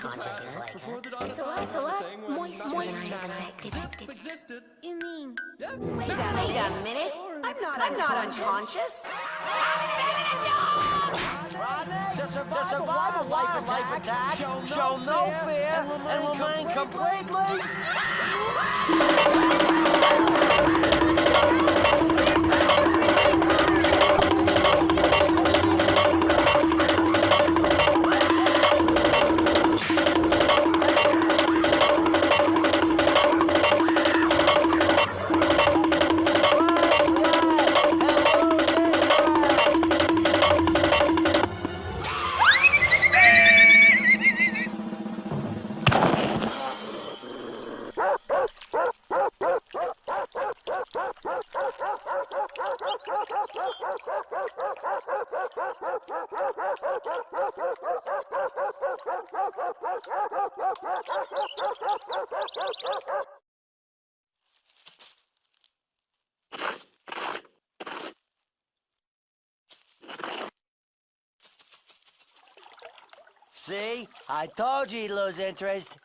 consciousness like that. It's a lot moister than I expected. You mean? Wait a minute. I'm not unconscious. The survival life attack, show no fear, and remain completely... See? I told you he'd lose interest.